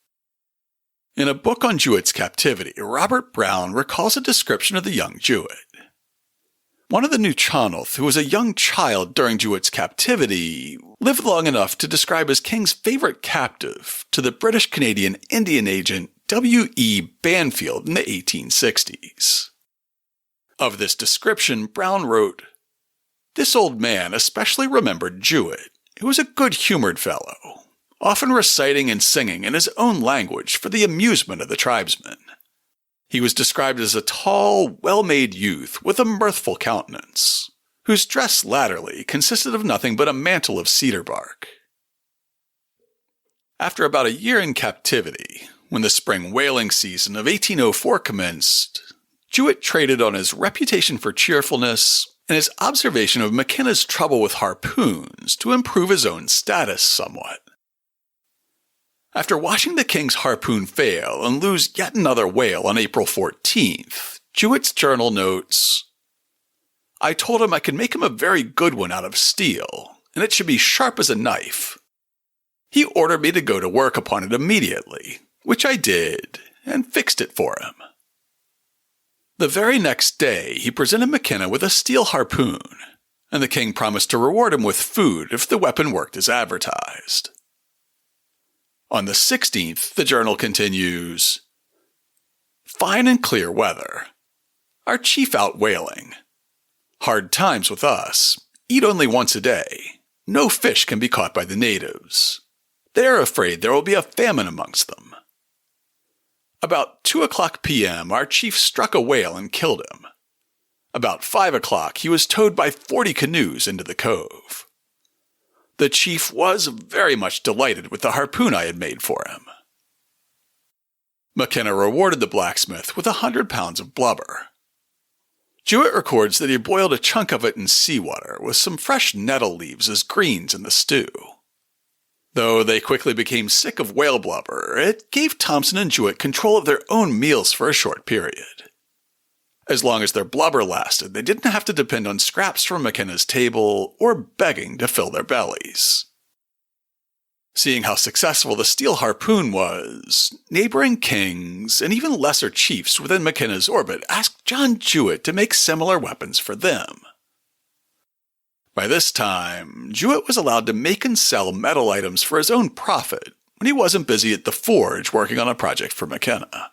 In a book on Jewitt's captivity, Robert Brown recalls a description of the young Jewitt. One of the Nuu-Chah-Nulth, who was a young child during Jewitt's captivity, lived long enough to describe his king's favorite captive to the British-Canadian Indian agent W.E. Banfield in the 1860s. Of this description, Brown wrote, "This old man especially remembered Jewitt, who was a good-humored fellow, often reciting and singing in his own language for the amusement of the tribesmen. He was described as a tall, well-made youth with a mirthful countenance, whose dress latterly consisted of nothing but a mantle of cedar bark." After about a year in captivity, when the spring whaling season of 1804 commenced, Jewitt traded on his reputation for cheerfulness and his observation of Maquinna's trouble with harpoons to improve his own status somewhat. After watching the king's harpoon fail and lose yet another whale on April 14th, Jewitt's journal notes, "I told him I could make him a very good one out of steel, and it should be sharp as a knife. He ordered me to go to work upon it immediately, which I did, and fixed it for him. The very next day, he presented Maquinna with a steel harpoon, and the king promised to reward him with food if the weapon worked as advertised. On the 16th, the journal continues, "Fine and clear weather. Our chief out whaling. Hard times with us. Eat only once a day. No fish can be caught by the natives. They are afraid there will be a famine amongst them. About 2:00 p.m., our chief struck a whale and killed him. About 5 o'clock, he was towed by 40 canoes into the cove. The chief was very much delighted with the harpoon I had made for him." Maquinna rewarded the blacksmith with 100 pounds of blubber. Jewitt records that he boiled a chunk of it in seawater with some fresh nettle leaves as greens in the stew. Though they quickly became sick of whale blubber, it gave Thompson and Jewitt control of their own meals for a short period. As long as their blubber lasted, they didn't have to depend on scraps from Maquinna's table or begging to fill their bellies. Seeing how successful the steel harpoon was, neighboring kings and even lesser chiefs within Maquinna's orbit asked John Jewitt to make similar weapons for them. By this time, Jewitt was allowed to make and sell metal items for his own profit when he wasn't busy at the forge working on a project for Maquinna.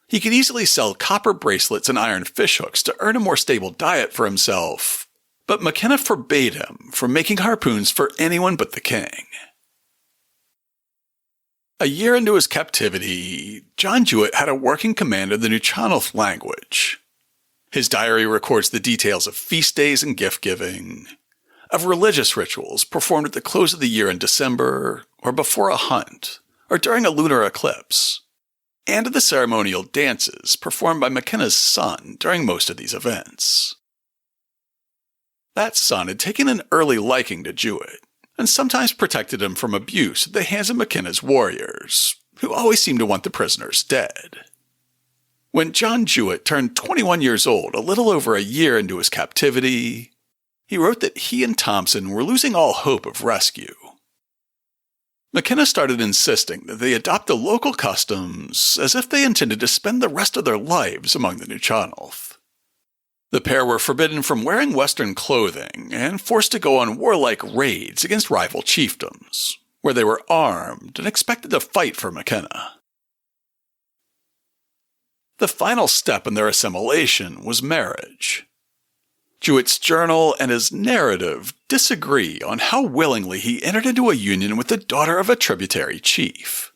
He could easily sell copper bracelets and iron fishhooks to earn a more stable diet for himself, but Maquinna forbade him from making harpoons for anyone but the king. A year into his captivity, John Jewitt had a working command of the Nuu-Chah-Nulth language. His diary records the details of feast days and gift-giving, of religious rituals performed at the close of the year in December, or before a hunt, or during a lunar eclipse, and of the ceremonial dances performed by Maquinna's son during most of these events. That son had taken an early liking to Jewitt, and sometimes protected him from abuse at the hands of Maquinna's warriors, who always seemed to want the prisoners dead. When John Jewitt turned 21 years old, a little over a year into his captivity, he wrote that he and Thompson were losing all hope of rescue. Maquinna started insisting that they adopt the local customs as if they intended to spend the rest of their lives among the Nuu-Chah-Nulth. The pair were forbidden from wearing Western clothing and forced to go on warlike raids against rival chiefdoms, where they were armed and expected to fight for Maquinna. The final step in their assimilation was marriage. Jewitt's journal and his narrative disagree on how willingly he entered into a union with the daughter of a tributary chief.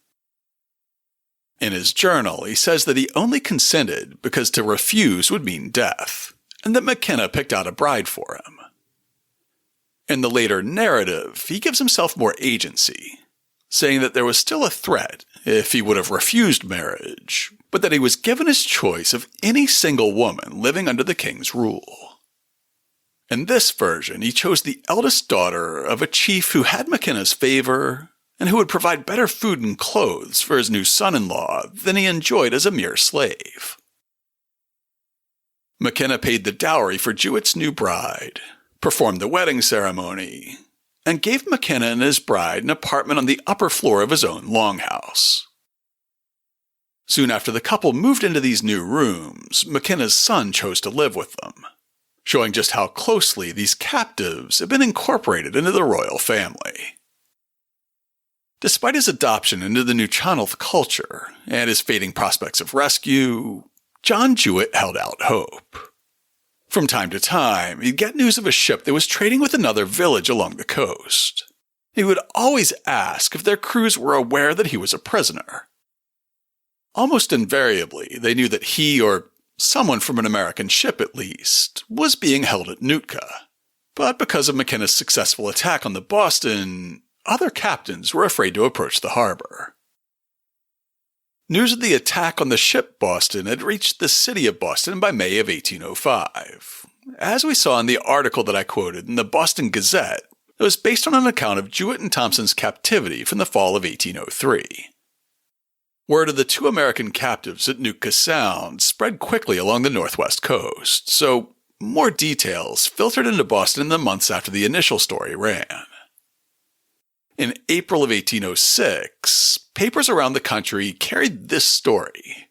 In his journal, he says that he only consented because to refuse would mean death, and that Maquinna picked out a bride for him. In the later narrative, he gives himself more agency, saying that there was still a threat if he would have refused marriage, but that he was given his choice of any single woman living under the king's rule. In this version, he chose the eldest daughter of a chief who had Maquinna's favor and who would provide better food and clothes for his new son-in-law than he enjoyed as a mere slave. Maquinna paid the dowry for Jewitt's new bride, performed the wedding ceremony, and gave Maquinna and his bride an apartment on the upper floor of his own longhouse. Soon after the couple moved into these new rooms, Maquinna's son chose to live with them, showing just how closely these captives had been incorporated into the royal family. Despite his adoption into the Nuu-Chah-Nulth culture and his fading prospects of rescue, John Jewitt held out hope. From time to time, he'd get news of a ship that was trading with another village along the coast. He would always ask if their crews were aware that he was a prisoner. Almost invariably, they knew that he, or someone from an American ship at least, was being held at Nootka. But because of Maquinna's successful attack on the Boston, other captains were afraid to approach the harbor. News of the attack on the ship Boston had reached the city of Boston by May of 1805. As we saw in the article that I quoted in the Boston Gazette, it was based on an account of Jewitt and Thompson's captivity from the fall of 1803. Word of the two American captives at Nootka Sound spread quickly along the northwest coast, so more details filtered into Boston in the months after the initial story ran. In April of 1806, papers around the country carried this story,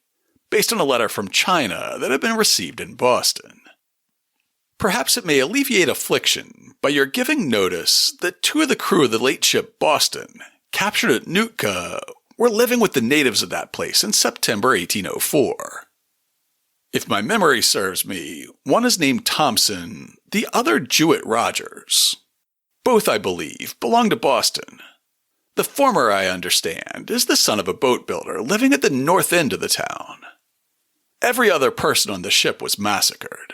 based on a letter from China that had been received in Boston. Perhaps it may alleviate affliction by your giving notice that 2 of the crew of the late ship Boston, captured at Nootka, were living with the natives of that place in September 1804. If my memory serves me, one is named Thompson, the other Jewitt Rogers. Both, I believe, belong to Boston. The former, I understand, is the son of a boat builder living at the north end of the town. Every other person on the ship was massacred.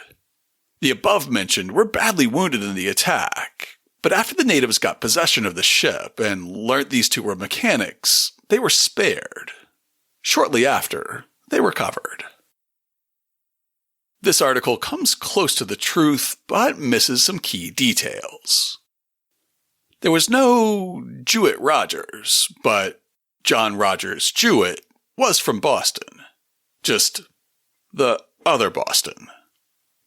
The above-mentioned were badly wounded in the attack, but after the natives got possession of the ship and learnt these 2 were mechanics, they were spared. Shortly after, they recovered. This article comes close to the truth, but misses some key details. There was no Jewitt Rogers, but John Rogers Jewitt was from Boston. Just the other Boston.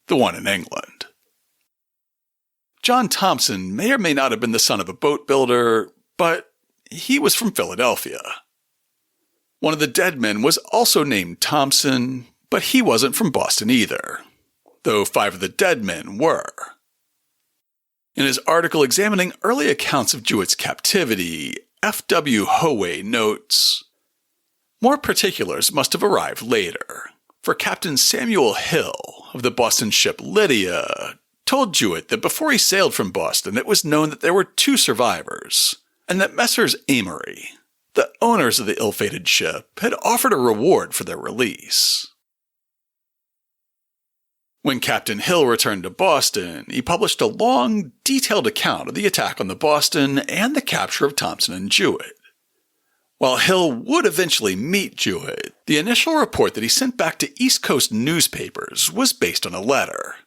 The one in England. John Thompson may or may not have been the son of a boat builder, but he was from Philadelphia. One of the dead men was also named Thompson, but he wasn't from Boston either, though 5 of the dead men were. In his article examining early accounts of Jewitt's captivity, F.W. Howe notes, "More particulars must have arrived later, for Captain Samuel Hill of the Boston ship Lydia told Jewitt that before he sailed from Boston it was known that there were 2 survivors, and that Messrs. Amory, the owners of the ill-fated ship, had offered a reward for their release." When Captain Hill returned to Boston, he published a long, detailed account of the attack on the Boston and the capture of Thompson and Jewitt. While Hill would eventually meet Jewitt, the initial report that he sent back to East Coast newspapers was based on a letter.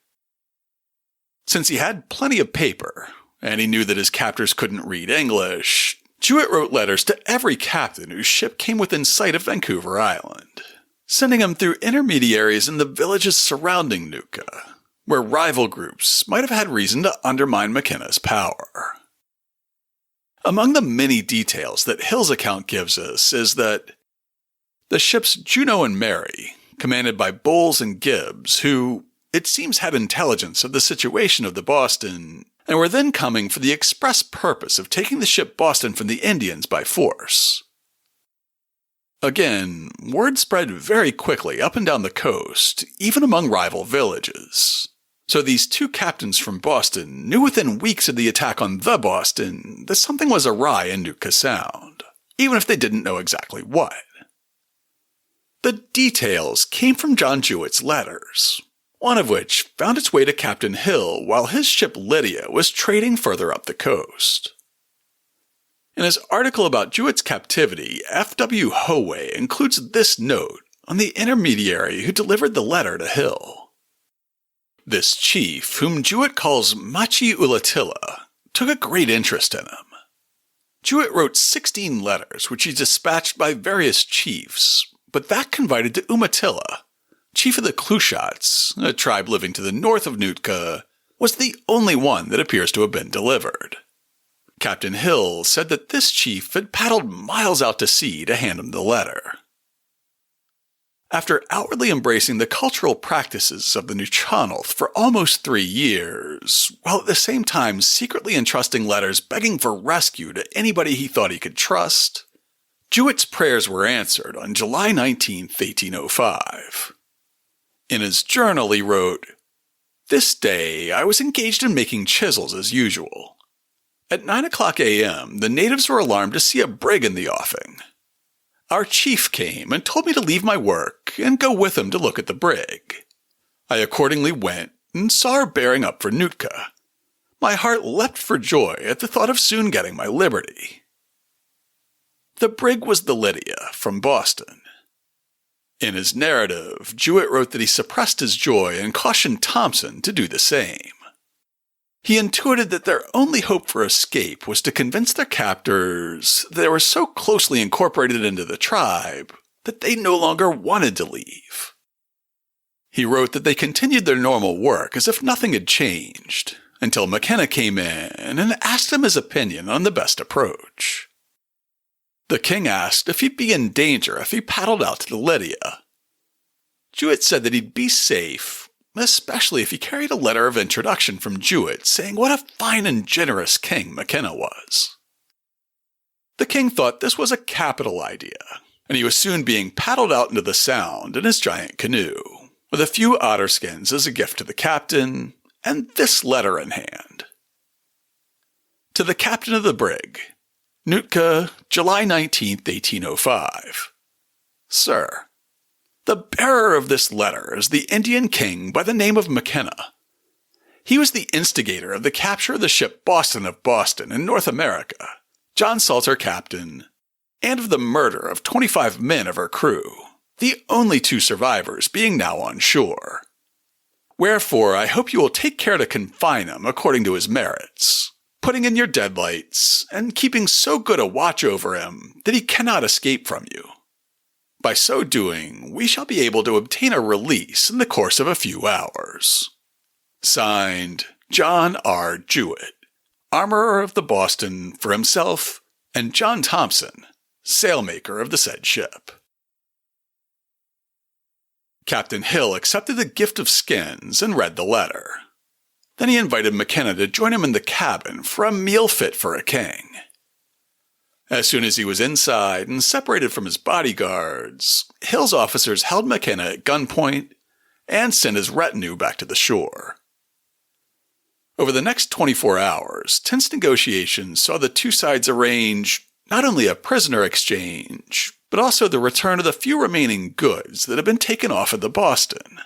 Since he had plenty of paper, and he knew that his captors couldn't read English, Jewitt wrote letters to every captain whose ship came within sight of Vancouver Island, sending them through intermediaries in the villages surrounding Nootka, where rival groups might have had reason to undermine Maquinna's power. Among the many details that Hill's account gives us is that the ships Juno and Mary, commanded by Bowles and Gibbs, who, it seems, had intelligence of the situation of the Boston, and were then coming for the express purpose of taking the ship Boston from the Indians by force. Again, word spread very quickly up and down the coast, even among rival villages. So these 2 captains from Boston knew within weeks of the attack on the Boston that something was awry in Nootka Sound, even if they didn't know exactly what. The details came from John Jewitt's letters, one of which found its way to Captain Hill while his ship Lydia was trading further up the coast. In his article about Jewitt's captivity, F.W. Howe includes this note on the intermediary who delivered the letter to Hill. This chief, whom Jewitt calls Machi Ulatilla, took a great interest in him. Jewitt wrote 16 letters which he dispatched by various chiefs, but that confided to Umatilla, chief of the Clushots, a tribe living to the north of Nootka, was the only one that appears to have been delivered. Captain Hill said that this chief had paddled miles out to sea to hand him the letter. After outwardly embracing the cultural practices of the Nuu-Chah-Nulth for almost 3 years, while at the same time secretly entrusting letters begging for rescue to anybody he thought he could trust, Jewitt's prayers were answered on July 19, 1805. In his journal he wrote, "This day I was engaged in making chisels as usual. At 9 o'clock a.m. the natives were alarmed to see a brig in the offing. Our chief came and told me to leave my work and go with him to look at the brig. I accordingly went and saw her bearing up for Nootka. My heart leapt for joy at the thought of soon getting my liberty." The brig was the Lydia from Boston. In his narrative, Jewitt wrote that he suppressed his joy and cautioned Thompson to do the same. He intuited that their only hope for escape was to convince their captors they were so closely incorporated into the tribe that they no longer wanted to leave. He wrote that they continued their normal work as if nothing had changed, until Maquinna came in and asked him his opinion on the best approach. The king asked if he'd be in danger if he paddled out to the Lydia. Jewitt said that he'd be safe, especially if he carried a letter of introduction from Jewitt saying what a fine and generous king Maquinna was. The king thought this was a capital idea, and he was soon being paddled out into the Sound in his giant canoe, with a few otter skins as a gift to the captain, and this letter in hand. To the captain of the brig, Nootka, July 19, 1805. Sir, the bearer of this letter is the Indian king by the name of Maquinna. He was the instigator of the capture of the ship Boston of Boston in North America, John Salter captain, and of the murder of 25 men of her crew, the only 2 survivors being now on shore. Wherefore I hope you will take care to confine him according to his merits, putting in your deadlights, and keeping so good a watch over him that he cannot escape from you. By so doing, we shall be able to obtain a release in the course of a few hours. Signed, John R. Jewitt, armorer of the Boston for himself, and John Thompson, sailmaker of the said ship. Captain Hill accepted the gift of skins and read the letter. Then he invited Maquinna to join him in the cabin for a meal fit for a king. As soon as he was inside and separated from his bodyguards, Hill's officers held Maquinna at gunpoint and sent his retinue back to the shore. Over the next 24 hours, tense negotiations saw the 2 sides arrange not only a prisoner exchange, but also the return of the few remaining goods that had been taken off of the Boston.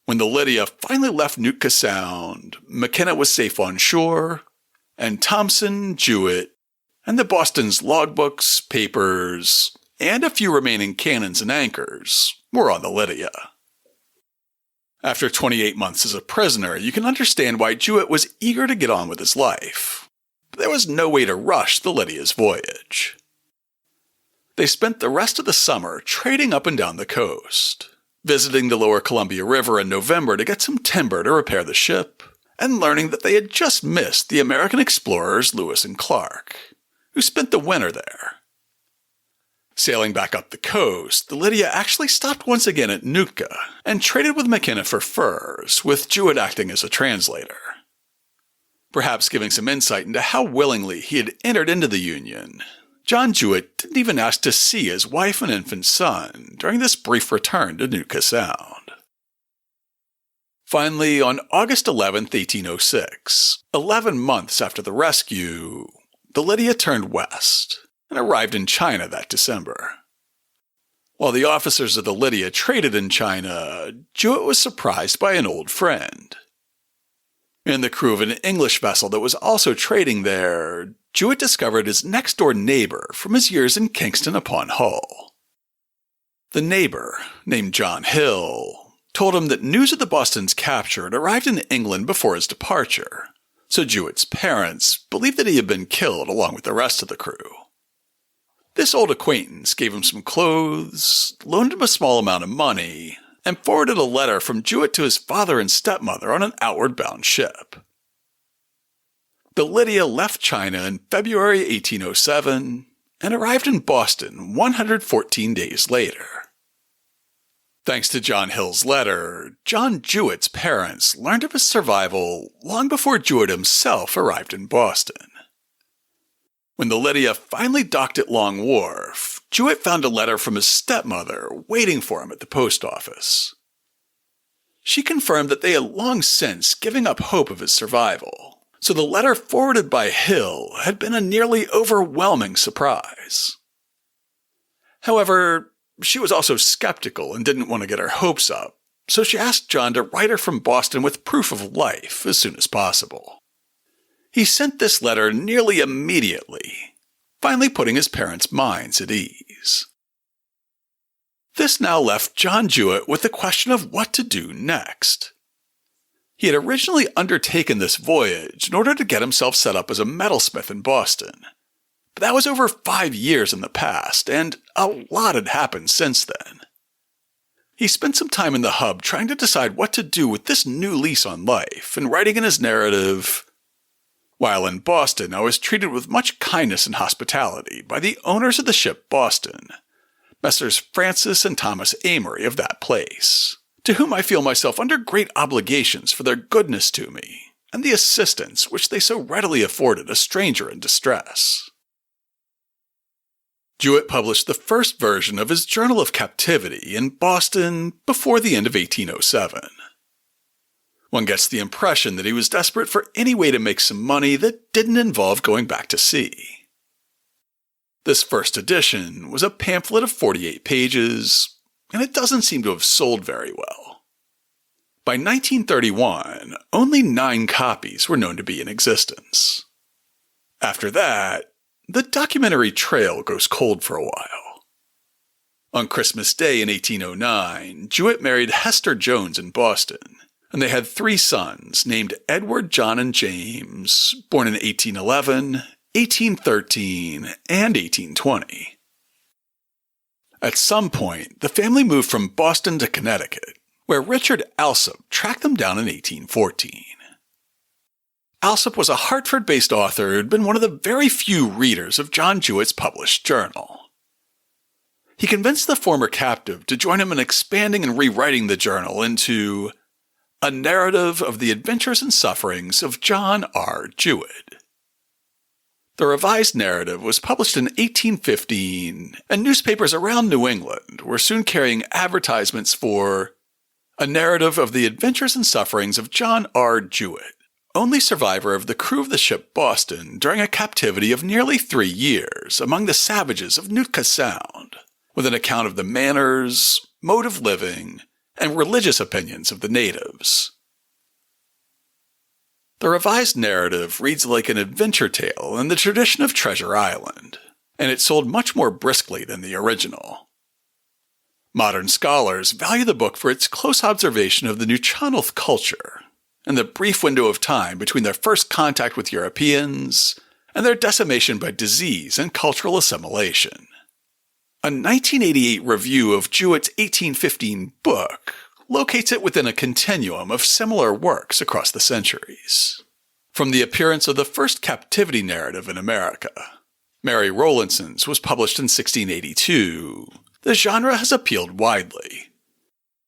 When the Lydia finally left Nootka Sound, Maquinna was safe on shore, and Thompson, Jewitt, and the Boston's logbooks, papers, and a few remaining cannons and anchors were on the Lydia. After 28 months as a prisoner, you can understand why Jewitt was eager to get on with his life. But there was no way to rush the Lydia's voyage. They spent the rest of the summer trading up and down the coast, visiting the lower Columbia River in November to get some timber to repair the ship, and learning that they had just missed the American explorers Lewis and Clark, who spent the winter there. Sailing back up the coast, the Lydia actually stopped once again at Nootka and traded with Maquinna for furs, with Jewitt acting as a translator. Perhaps giving some insight into how willingly he had entered into the Union, John Jewitt didn't even ask to see his wife and infant son during this brief return to Nootka Sound. Finally, on August 11, 1806, 11 months after the rescue, the Lydia turned west and arrived in China that December. While the officers of the Lydia traded in China, Jewitt was surprised by an old friend. In the crew of an English vessel that was also trading there, Jewitt discovered his next-door neighbor from his years in Kingston upon Hull. The neighbor, named John Hill, told him that news of the Boston's capture had arrived in England before his departure, so Jewitt's parents believed that he had been killed along with the rest of the crew. This old acquaintance gave him some clothes, loaned him a small amount of money, and forwarded a letter from Jewitt to his father and stepmother on an outward-bound ship. The Lydia left China in February 1807 and arrived in Boston 114 days later. Thanks to John Hill's letter, John Jewitt's parents learned of his survival long before Jewitt himself arrived in Boston. When the Lydia finally docked at Long Wharf, Jewitt found a letter from his stepmother waiting for him at the post office. She confirmed that they had long since given up hope of his survival, so the letter forwarded by Hill had been a nearly overwhelming surprise. However, she was also skeptical and didn't want to get her hopes up, so she asked John to write her from Boston with proof of life as soon as possible. He sent this letter nearly immediately, finally putting his parents' minds at ease. This now left John Jewitt with the question of what to do next. He had originally undertaken this voyage in order to get himself set up as a metalsmith in Boston, but that was over 5 years in the past, and a lot had happened since then. He spent some time in the hub trying to decide what to do with this new lease on life and writing in his narrative, "While in Boston, I was treated with much kindness and hospitality by the owners of the ship Boston, Messrs. Francis and Thomas Amory of that place, to whom I feel myself under great obligations for their goodness to me, and the assistance which they so readily afforded a stranger in distress." Jewitt published the first version of his Journal of Captivity in Boston before the end of 1807. One gets the impression that he was desperate for any way to make some money that didn't involve going back to sea. This first edition was a pamphlet of 48 pages, and it doesn't seem to have sold very well. By 1931, only 9 copies were known to be in existence. After that, the documentary trail goes cold for a while. On Christmas Day in 1809, Jewitt married Hester Jones in Boston, and they had 3 sons named Edward, John, and James, born in 1811, 1813, and 1820. At some point, the family moved from Boston to Connecticut, where Richard Alsop tracked them down in 1814. Alsop was a Hartford-based author who had been one of the very few readers of John Jewitt's published journal. He convinced the former captive to join him in expanding and rewriting the journal into a narrative of the adventures and sufferings of John R. Jewitt. The revised narrative was published in 1815, and newspapers around New England were soon carrying advertisements for a narrative of the adventures and sufferings of John R. Jewitt, only survivor of the crew of the ship Boston during a captivity of nearly 3 years among the savages of Nootka Sound, with an account of the manners, mode of living, and religious opinions of the natives. The revised narrative reads like an adventure tale in the tradition of Treasure Island, and it sold much more briskly than the original. Modern scholars value the book for its close observation of the Nuu-Chah-Nulth culture, and the brief window of time between their first contact with Europeans and their decimation by disease and cultural assimilation. A 1988 review of Jewitt's 1815 book locates it within a continuum of similar works across the centuries. From the appearance of the first captivity narrative in America, Mary Rowlandson's was published in 1682, the genre has appealed widely.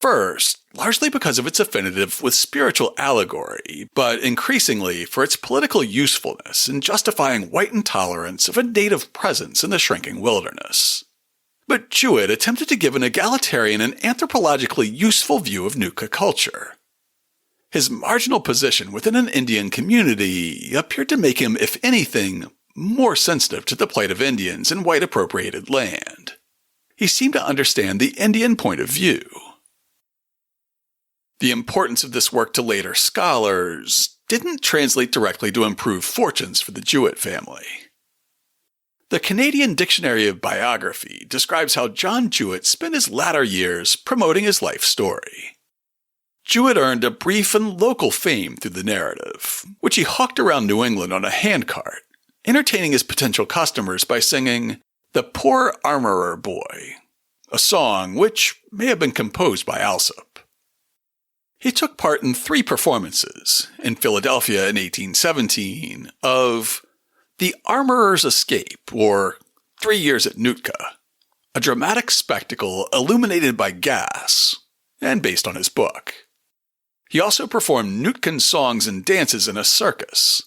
First, largely because of its affinity with spiritual allegory, but increasingly for its political usefulness in justifying white intolerance of a native presence in the shrinking wilderness. But Jewitt attempted to give an egalitarian and anthropologically useful view of Nootka culture. His marginal position within an Indian community appeared to make him, if anything, more sensitive to the plight of Indians in white-appropriated land. He seemed to understand the Indian point of view. The importance of this work to later scholars didn't translate directly to improved fortunes for the Jewitt family. The Canadian Dictionary of Biography describes how John Jewitt spent his latter years promoting his life story. Jewitt earned a brief and local fame through the narrative, which he hawked around New England on a handcart, entertaining his potential customers by singing "The Poor Armorer Boy," a song which may have been composed by Alsop. He took part in 3 performances, in Philadelphia in 1817, of The Armorer's Escape, or 3 Years at Nootka, a dramatic spectacle illuminated by gas, and based on his book. He also performed Nootkan songs and dances in a circus.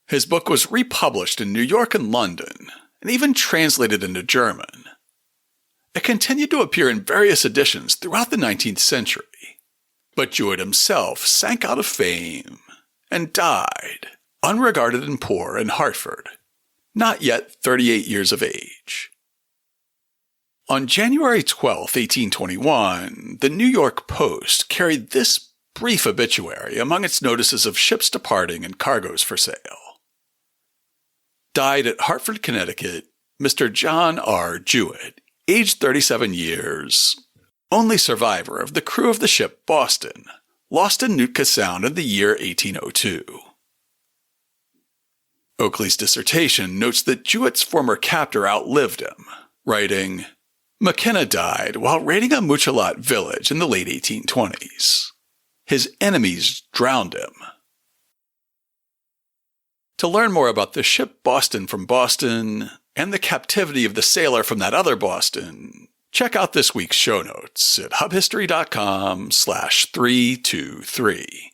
His book was republished in New York and London, and even translated into German. It continued to appear in various editions throughout the 19th century. But Jewitt himself sank out of fame and died, unregarded and poor, in Hartford, not yet 38 years of age. On January 12, 1821, the New York Post carried this brief obituary among its notices of ships departing and cargoes for sale. Died at Hartford, Connecticut, Mr. John R. Jewitt, aged 37 years, only survivor of the crew of the ship Boston, lost in Nootka Sound in the year 1802. Oakley's dissertation notes that Jewitt's former captor outlived him, writing, Maquinna died while raiding a Nuu-Chah-Nulth village in the late 1820s. His enemies drowned him. To learn more about the ship Boston from Boston and the captivity of the sailor from that other Boston, check out this week's show notes at hubhistory.com/323.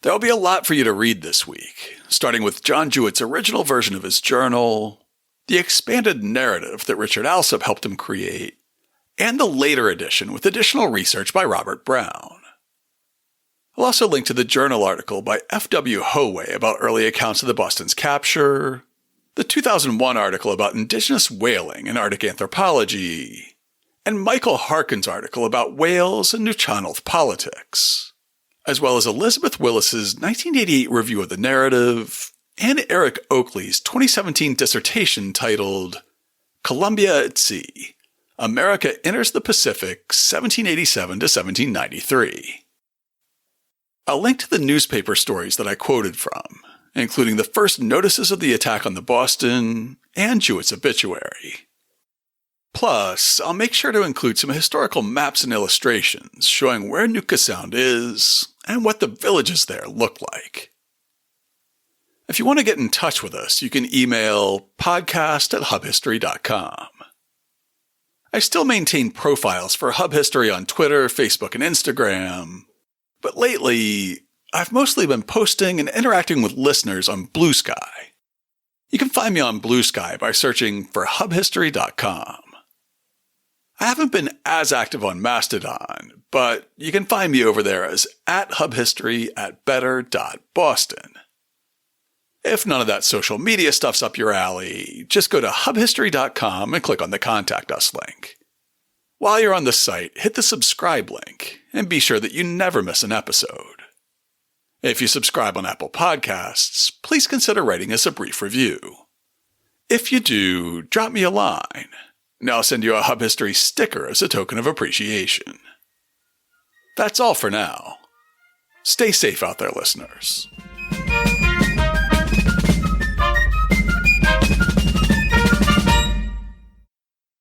There'll be a lot for you to read this week, starting with John Jewitt's original version of his journal, the expanded narrative that Richard Alsop helped him create, and the later edition with additional research by Robert Brown. I'll also link to the journal article by F.W. Howay about early accounts of the Boston's capture, the 2001 article about indigenous whaling and Arctic anthropology, and Michael Harkin's article about whales and Nuu-Chah-Nulth politics, as well as Elizabeth Willis's 1988 review of the narrative, and Eric Oakley's 2017 dissertation titled Columbia at Sea, America Enters the Pacific 1787 to 1793. I'll link to the newspaper stories that I quoted from, including the first notices of the attack on the Boston and Jewitt's obituary. Plus, I'll make sure to include some historical maps and illustrations showing where Nootka Sound is and what the villages there look like. If you want to get in touch with us, you can email podcast@hubhistory.com. I still maintain profiles for Hub History on Twitter, Facebook, and Instagram, but lately, I've mostly been posting and interacting with listeners on Blue Sky. You can find me on Blue Sky by searching for hubhistory.com. I haven't been as active on Mastodon, but you can find me over there as @hubhistory@better.boston. If none of that social media stuff's up your alley, just go to hubhistory.com and click on the Contact Us link. While you're on the site, hit the subscribe link and be sure that you never miss an episode. If you subscribe on Apple Podcasts, please consider writing us a brief review. If you do, drop me a line, and I'll send you a Hub History sticker as a token of appreciation. That's all for now. Stay safe out there, listeners.